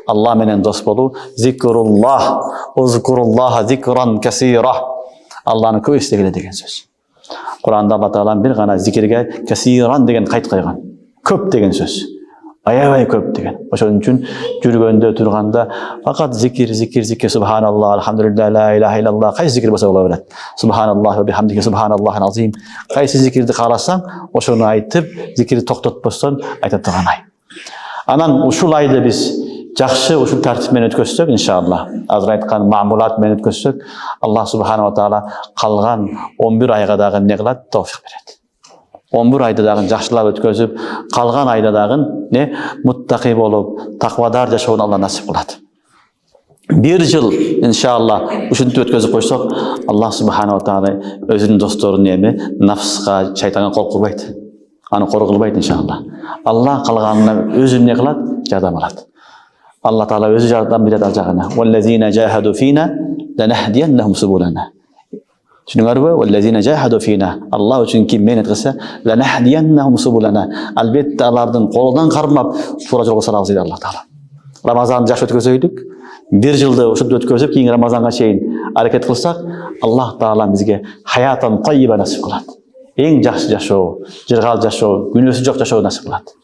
Allah менен дос болу, зикруллах, узкуруллаха зикран касира. Алланы көп естегиле деген сөз. Құранда Алла Тағала бір ғана зикирге касиран деген қайт қойған. Көп деген сөз. Аябай көп деген. Ошон үчүн жүргөндө турганда фақат зикир, субханаллах, алхамдулилlah, ла илаха иллаллах, кайсы зикир болса бола берет. Субханаллах ва бихамдихи субханаллахил азим. Кайсы зикирди кааласаң, ошону айтып, зикирди токтотпостон айта турган ай. Анан ушул айды биз жакшы ушул тартип менен өткөзсөк, иншалла, азыр айткан маамулат менен өткөзсөк, Аллах субханала таала калган 11 айга дагы эмне кылат? Товфик берет. 11 айда дагы жакшылап өткөзүп, калган айда дагы муттакый болуп, таквадар жашоону Алла насип кылат. 1 жыл иншалла ушинтип өткөзүп койсок, Аллах субханала таала өзүнүн досторун нафска, шайтанга кол кылбайт. Аны кору кылбайт иншалла. Аллах калганына өзү эмне кылат? Жардам алат. Алла Таала өзү жардам берет ал жагына. Валлазина жахаду фина ланахдияннахум субулана. Түшүнүңөрбү? Валлазина жахаду фина. Алла үчүн ким менет кылса, ланахдияннахум субулана. Албетте алардын колунан кармап туура жолго салабыз дейт Алла Таала. Рамазан жакшы өткөзөйлүк. 1 жылды ушинтип өткөзүп, кийин Рамазанга чейин аракет кылсак, Аллах Таала бизге хаятан таййиба насип кылат. Эң жакшы жашоо, жыргал жашоо, күнөөсү жок жашоо насип кылат.